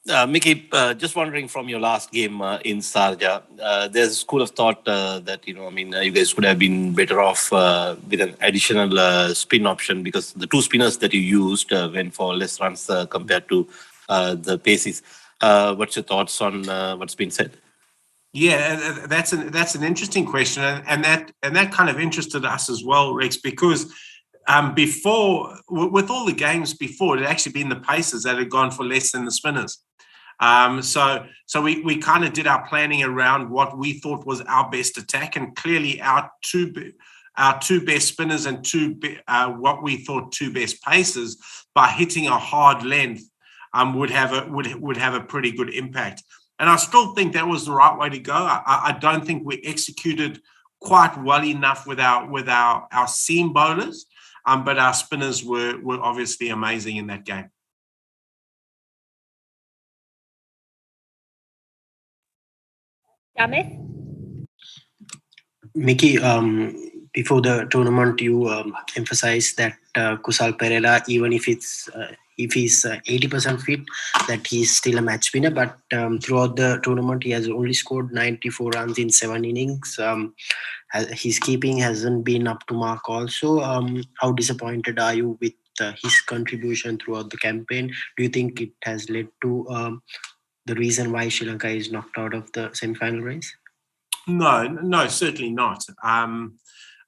Mickey, just wondering from your last game in Sharjah, there's a school of thought that, you guys could have been better off with an additional spin option because the two spinners that you used went for less runs compared to the paces. What's your thoughts on what's been said? Yeah, that's an interesting question, and that kind of interested us as well, Rex, because before with all the games before, it had actually been the pacers that had gone for less than the spinners. So we kind of did our planning around what we thought was our best attack, and clearly our two best spinners and what we thought two best pacers by hitting a hard length would have a pretty good impact. And I still think that was the right way to go. I don't think we executed quite well enough with our seam bowlers, but our spinners were obviously amazing in that game. Jamith? Mickey, before the tournament, you emphasized that Kusal Perera, even if he's 80% fit, that he's still a match winner. But throughout the tournament, he has only scored 94 runs in 7 innings. His keeping hasn't been up to mark. Also, how disappointed are you with his contribution throughout the campaign? Do you think it has led to the reason why Sri Lanka is knocked out of the semi-final race? No, certainly not. Kusal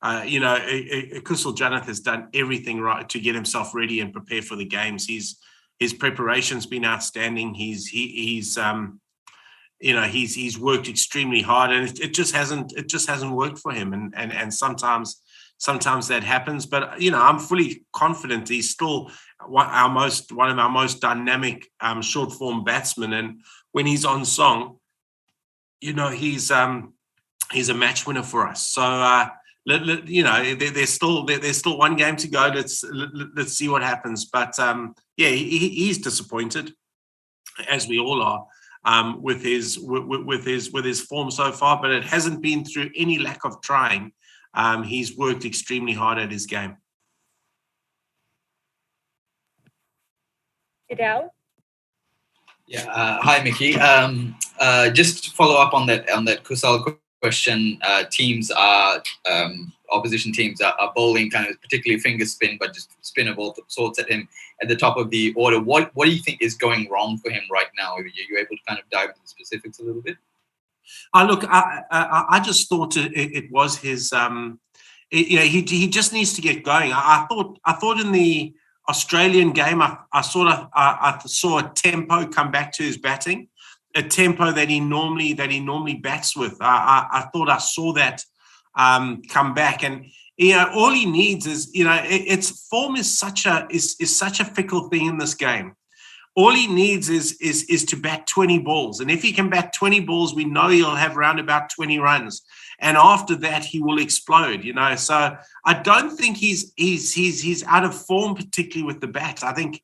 Janeth has done everything right to get himself ready and prepare for the games. His preparation's been outstanding. He's worked extremely hard, and it just hasn't worked for him. And sometimes that happens. But I'm fully confident he's still one of our most dynamic short form batsmen. And when he's on song, he's a match winner for us. So there's still one game to go. Let's see what happens. But he's disappointed, as we all are, with his form so far. But it hasn't been through any lack of trying. He's worked extremely hard at his game. Fidel? Yeah. Hi, Mickey. Just to follow up on that Kusal question, opposition teams are bowling kind of particularly finger spin, but just spin of all sorts at him at the top of the order. What do you think is going wrong for him right now? Are you able to kind of dive into the specifics a little bit? Look, I just thought it was his. He just needs to get going. I thought in the Australian game, I saw a tempo come back to his batting, a tempo that he normally bats with. I thought I saw that come back, and all he needs is its form is such a fickle thing in this game. All he needs is to bat 20 balls, and if he can bat 20 balls, we know he'll have around about 20 runs. And after that, he will explode. So I don't think he's out of form, particularly with the bat. I think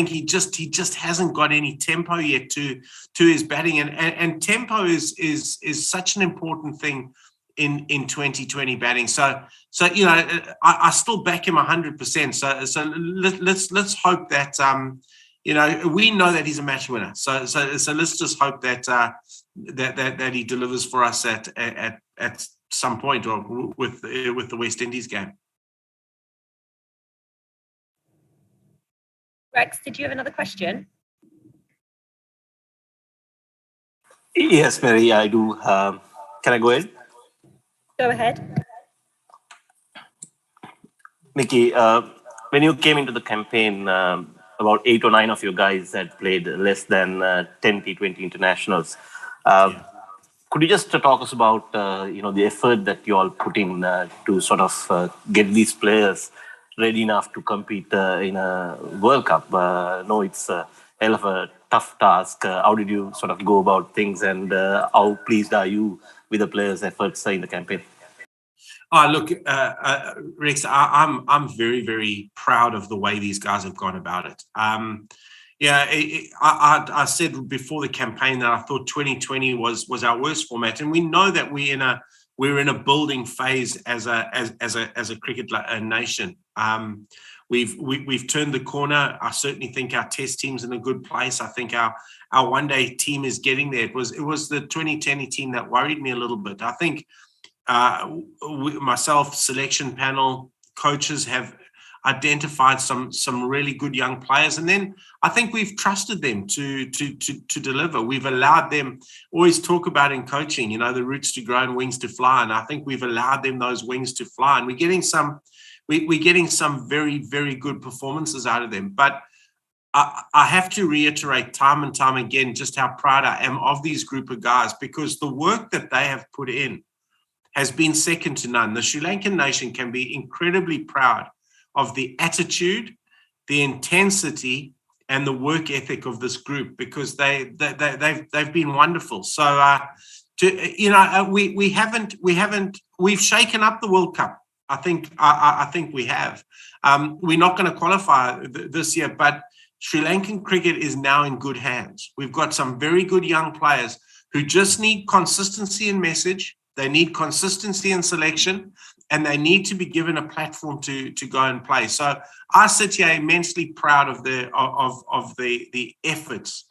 he just hasn't got any tempo yet to his batting, and tempo is such an important thing in 2020 batting. So I still back him 100%. So let's hope that we know that he's a match winner. So let's just hope that that he delivers for us at some point, or with the West Indies game. Rex, did you have another question? Yes, Mary, I do. Can I go ahead? Go ahead. Mickey, when you came into the campaign, about 8 or 9 of you guys had played less than 10 T20 internationals. Could you just talk us about the effort that you all put in to sort of get these players ready enough to compete in a World Cup? No, it's a hell of a tough task. How did you sort of go about things, and how pleased are you with the players' efforts in the campaign? Look, Rex, I'm very, very proud of the way these guys have gone about it. I said before the campaign that I thought 2020 was our worst format, and we know that we're in a building phase as a cricket nation. We've turned the corner. I certainly think our test team's in a good place. I think our one-day team is getting there. It was the 2020 team that worried me a little bit. I think myself, selection panel, coaches have identified some really good young players, and then I think we've trusted them to deliver. We've allowed them. Always talk about in coaching, the roots to grow and wings to fly, and I think we've allowed them those wings to fly, and we're getting some very, very good performances out of them. But I have to reiterate time and time again just how proud I am of these group of guys, because the work that they have put in has been second to none. The Sri Lankan nation can be incredibly proud of the attitude, the intensity, and the work ethic of this group, because they've been wonderful. So we've shaken up the World Cup. I think we have. We're not going to qualify this year, but Sri Lankan cricket is now in good hands. We've got some very good young players who just need consistency in message. They need consistency in selection, and they need to be given a platform to go and play. So I sit here immensely proud of the efforts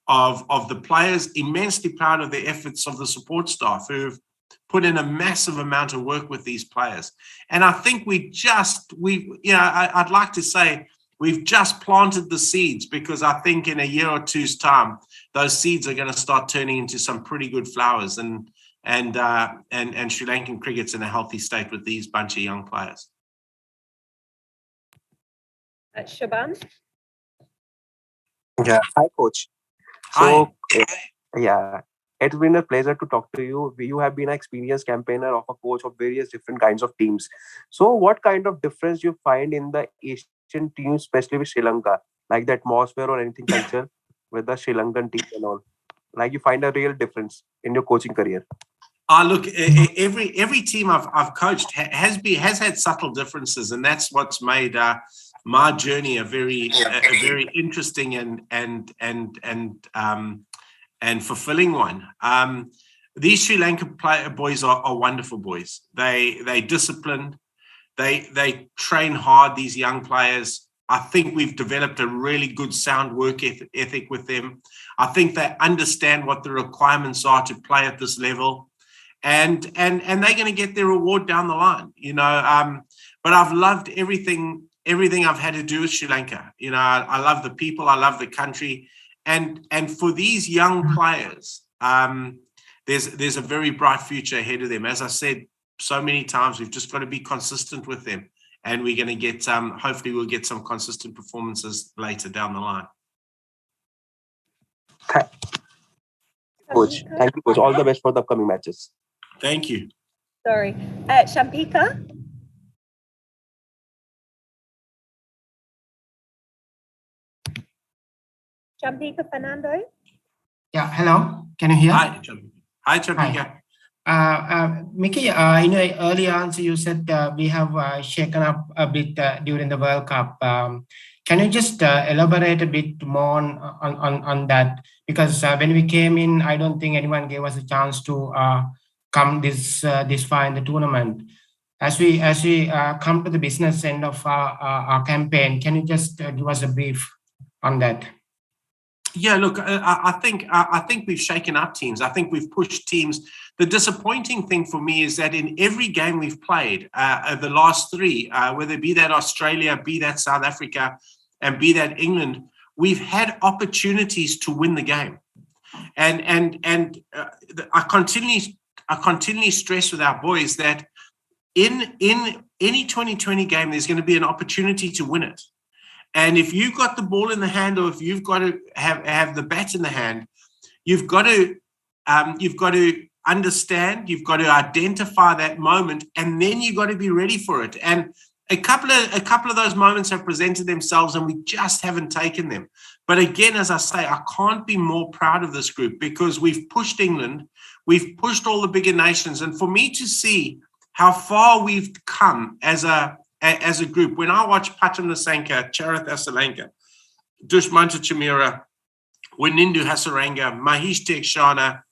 of the players, immensely proud of the efforts of the support staff who've put in a massive amount of work with these players. And I think I'd like to say we've just planted the seeds, because I think in a year or two's time, those seeds are going to start turning into some pretty good flowers. And Sri Lankan cricket's in a healthy state with these bunch of young players. Shaban? Yeah, hi, coach. Hi. Yeah, it's been a pleasure to talk to you. You have been an experienced campaigner of a coach of various different kinds of teams. So, what kind of difference you find in the Asian teams, especially with Sri Lanka, like the atmosphere or anything culture with the Sri Lankan team and all? Like you find a real difference in your coaching career? Look, every team I've coached has had subtle differences, and that's what's made my journey a very interesting and fulfilling one. These Sri Lankan boys are wonderful boys. They disciplined. They train hard. These young players. I think we've developed a really good sound work ethic with them. I think they understand what the requirements are to play at this level. And they're going to get their reward down the line, but I've loved everything I've had to do with Sri Lanka. I love the people, I love the country, and for these young players, there's a very bright future ahead of them. As I said so many times, we've just got to be consistent with them, and we're going to get hopefully we'll get some consistent performances later down the line. Coach, thank you, coach. All the best for the upcoming matches. Thank you. Sorry. Shampika? Shampika Fernando? Yeah, hello. Can you hear? Hi, Champika. Mickey, in your early answer, you said we have shaken up a bit during the World Cup. Can you just elaborate a bit more on that? Because when we came in, I don't think anyone gave us a chance to come this far in the tournament. As we come to the business end of our campaign, can you just give us a brief on that? Yeah, look, I think we've shaken up teams. I think we've pushed teams. The disappointing thing for me is that in every game we've played, the last three, whether it be that Australia, be that South Africa, and be that England, we've had opportunities to win the game. And I continually stress with our boys that in any 2020 game, there's going to be an opportunity to win it. And if you've got the ball in the hand, or if you've got to have the bat in the hand, you've got to understand, you've got to identify that moment, and then you've got to be ready for it. And a couple of those moments have presented themselves, and we just haven't taken them. But again, as I say, I can't be more proud of this group, because we've pushed England, we've pushed all the bigger nations, and for me to see how far we've come as a group. When I watch Patam Nasanka, Charath Asalanka, Dushmanta Chamira, Wanindu Hasaranga, Mahesh Tekshana,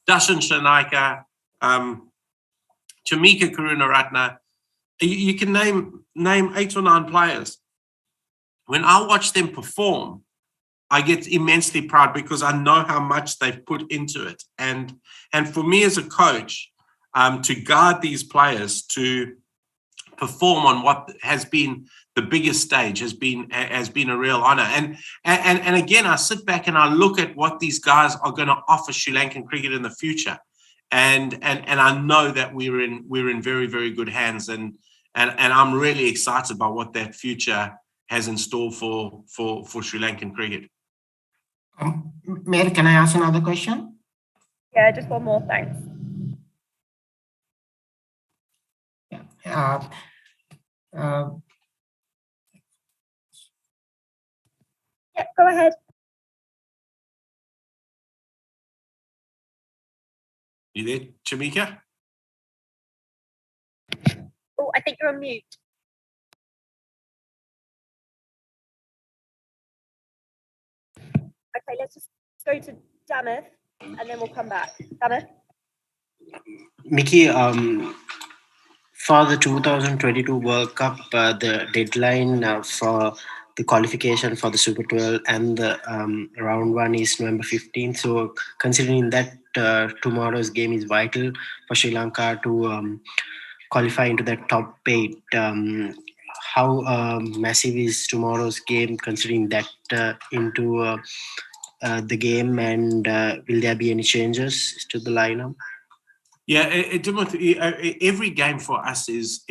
Dashan Shanaika, Chamika Karunaratna, You can name 8 or 9 players. When I watch them perform, I get immensely proud because I know how much they've put into it. And for me as a coach, to guide these players to perform on what has been the biggest stage has been a real honor. And again, I sit back and I look at what these guys are going to offer Sri Lankan cricket in the future. And I know that we're in very, very good hands. And I'm really excited about what that future has in store for Sri Lankan cricket. Mary, can I ask another question? Yeah, just one more, thanks. Yeah. Yeah, go ahead. You there, Chamika? Oh, I think you're on mute. Okay, let's just go to Damath and then we'll come back. Damath? Mickey, for the 2022 World Cup, the deadline for the qualification for the Super 12 and the round 1 is November 15th. So considering that tomorrow's game is vital for Sri Lanka to qualify into that top 8, how massive is tomorrow's game considering that into the game, and will there be any changes to the lineup? Yeah, every game for us is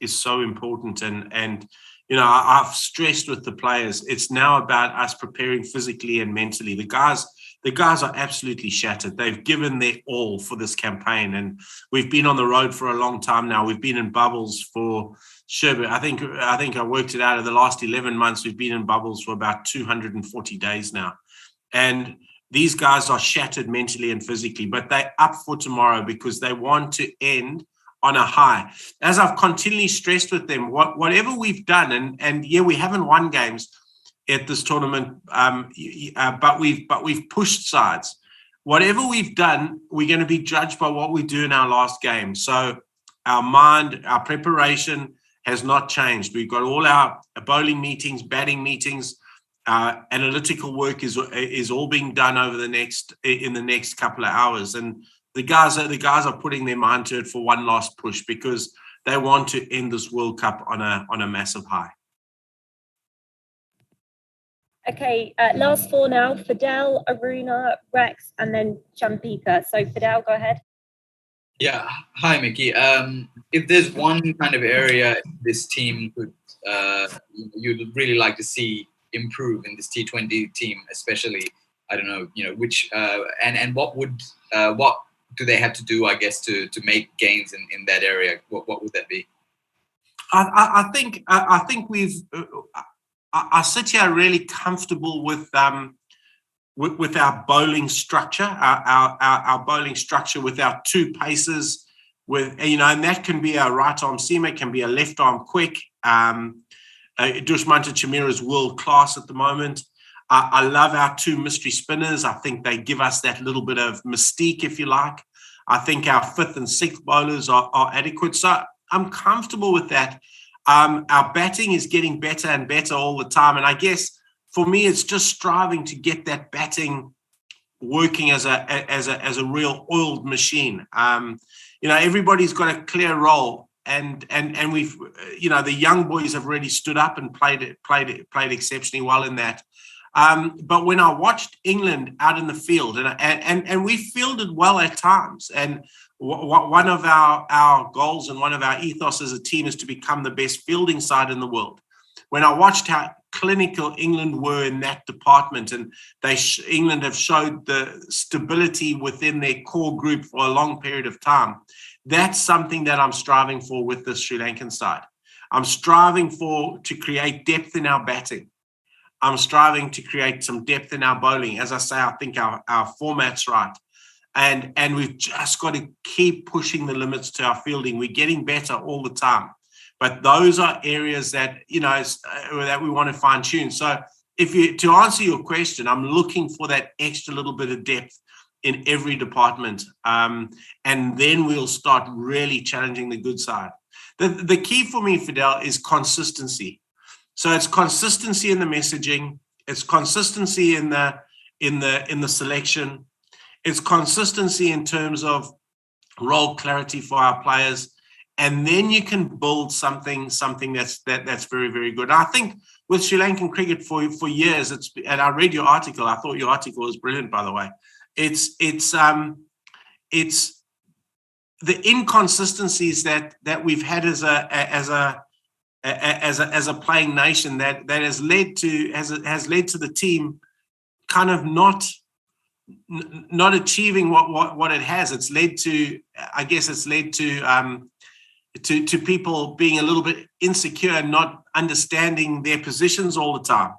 so important, and you know, I've stressed with the players. It's now about us preparing physically and mentally. The guys are absolutely shattered. They've given their all for this campaign, and we've been on the road for a long time now. We've been in bubbles for sure. I think I worked it out. Of the last 11 months, we've been in bubbles for about 240 days now, and these guys are shattered mentally and physically, but they're up for tomorrow because they want to end on a high. As I've continually stressed with them, whatever we've done, and yeah, we haven't won games at this tournament, but we've pushed sides. Whatever we've done, we're going to be judged by what we do in our last game. So our mind, our preparation has not changed. We've got all our bowling meetings, batting meetings. Analytical work is all being done over in the next couple of hours, and the guys are putting their mind to it for one last push because they want to end this World Cup on a massive high. Okay, last 4 now: Fidel, Aruna, Rex, and then Champika. So Fidel, go ahead. Yeah, hi Mickey. If there's one kind of area this team could you'd really like to see improve in this T20 team, especially, I don't know, which and what do they have to do, I guess, to make gains in that area? What would that be? I think we've I sit here really comfortable with our bowling structure, our bowling structure with our 2 paces, and that can be a right arm seamer, can be a left arm quick. Dushmanta Chamira is world class at the moment. I love our 2 mystery spinners. I think they give us that little bit of mystique, if you like. I think our 5th and 6th bowlers are adequate. So I'm comfortable with that. Our batting is getting better and better all the time. And I guess for me, it's just striving to get that batting working as a real oiled machine. Everybody's got a clear role. And we've, the young boys have really stood up and played exceptionally well in that. But when I watched England out in the field, and we fielded well at times, and one of our goals and one of our ethos as a team is to become the best fielding side in the world. When I watched how clinical England were in that department, and England have showed the stability within their core group for a long period of time, that's something that I'm striving for with the Sri Lankan side. I'm striving to create depth in our batting. I'm striving to create some depth in our bowling. As I say, I think our format's right. And we've just got to keep pushing the limits to our fielding. We're getting better all the time. But those are areas that, that we want to fine tune. So to answer your question, I'm looking for that extra little bit of depth in every department. And then we'll start really challenging the good side. the key for me, Fidel, is consistency. So it's consistency in the messaging, it's consistency in the selection, it's consistency in terms of role clarity for our players, and then you can build something that's very, very good. I think with Sri Lankan cricket for years, and I read your article. I thought your article was brilliant, by the way. It's the inconsistencies that we've had as a playing nation that has led to the team kind of not achieving what it has. It's led to, I guess, to people being a little bit insecure and not understanding their positions all the time.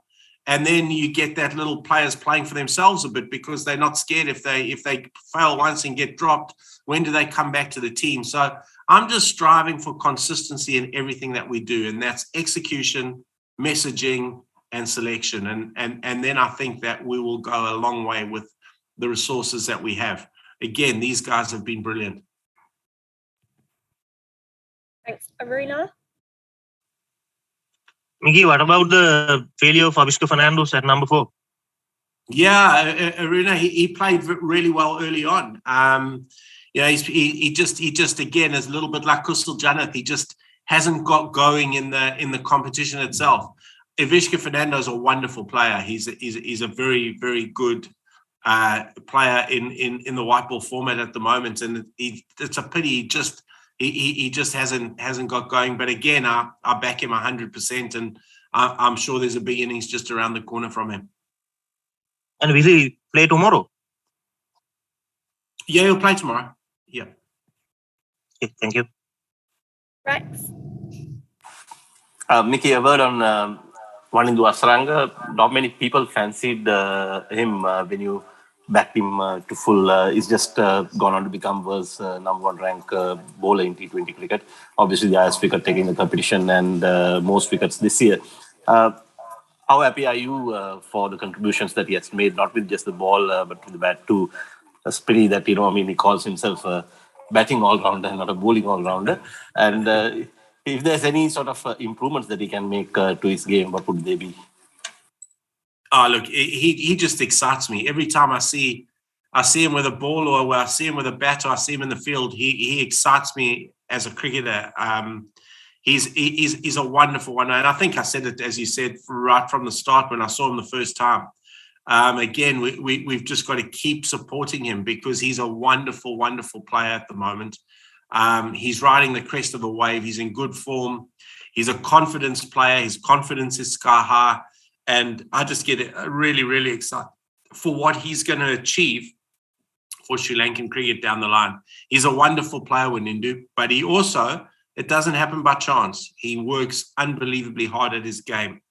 And then you get that little players playing for themselves a bit because they're not scared if they fail once and get dropped, when do they come back to the team? So I'm just striving for consistency in everything that we do, and that's execution, messaging, and selection. And then I think that we will go a long way with the resources that we have. Again, these guys have been brilliant. Thanks. Aruna? Mickey, what about the failure of Avishka Fernandes at number 4? Yeah, Aruna, he played really well early on. He just again is a little bit like Kusal Janeth. He just hasn't got going in the competition itself. Avishka Fernandes is a wonderful player. He's a very, very good player in the white ball format at the moment, and it's a pity he just hasn't got going. But again, I back him 100%, and I'm sure there's a big innings just around the corner from him. And will he play tomorrow? Yeah, he'll play tomorrow. Yeah. Okay, thank you. Rex? Mickey, a word on Wanindu Asaranga. Not many people fancied him when you backed him to full. He's just gone on to become world's number 1 ranked bowler in T20 cricket. Obviously, the highest wicket taking the competition and most wickets this year. How happy are you for the contributions that he has made, not with just the ball, but with the bat too? It's pity that, he calls himself a batting all-rounder and not a bowling all-rounder. And if there's any sort of improvements that he can make to his game, what would they be? Oh, look, he just excites me. Every time I see him with a ball, or I see him with a bat, or I see him in the field, he excites me as a cricketer. He's a wonderful one. And I think I said it, as you said, right from the start when I saw him the first time. Again, we've just got to keep supporting him because he's a wonderful, wonderful player at the moment. He's riding the crest of a wave. He's in good form. He's a confidence player. His confidence is sky high. And I just get really, really excited for what he's going to achieve for Sri Lankan cricket down the line. He's a wonderful player, Wanindu, but he also, it doesn't happen by chance. He works unbelievably hard at his game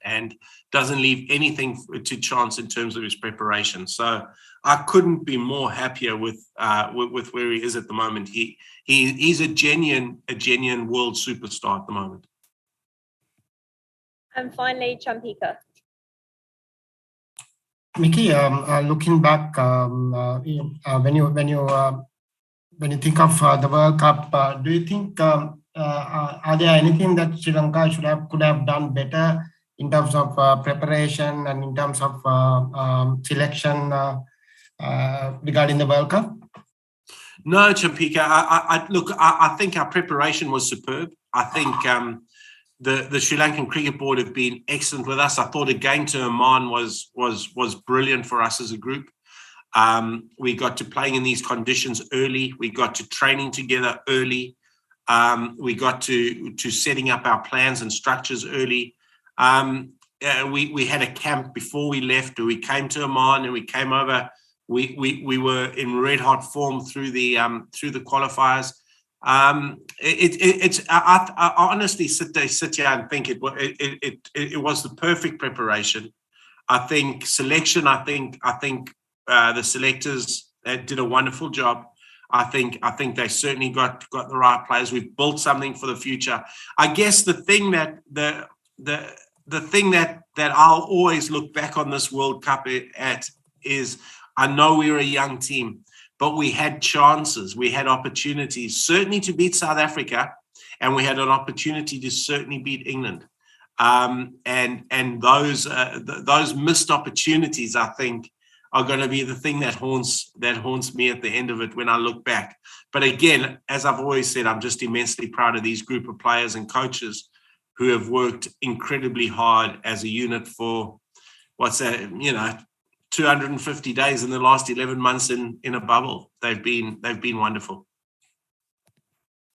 and doesn't leave anything to chance in terms of his preparation. So I couldn't be more happier with where he is at the moment. He's a genuine world superstar at the moment. And finally, Champika. Mickey, looking back, when you think of the World Cup, do you think are there anything that Sri Lanka could have done better in terms of preparation and in terms of selection regarding the World Cup? No, Champika. I think our preparation was superb. I think the Sri Lankan Cricket Board have been excellent with us. I thought going to Oman was brilliant for us as a group. We got to playing in these conditions early. We got to training together early. We got to setting up our plans and structures early. We had a camp before we left. We came to Oman and we came over. We were in red hot form through the qualifiers. I honestly sit here and think it was the perfect preparation. I think selection. I think the selectors did a wonderful job. I think they certainly got the right players. We've built something for the future. I guess the thing that the thing that I'll always look back on this World Cup at is I know we were a young team, but we had chances, we had opportunities, certainly to beat South Africa and we had an opportunity to certainly beat England. And those missed opportunities, I think, are going to be the thing that haunts me at the end of it when I look back. But again, as I've always said, I'm just immensely proud of these group of players and coaches who have worked incredibly hard as a unit for 250 days in the last 11 months in a bubble. They've been wonderful.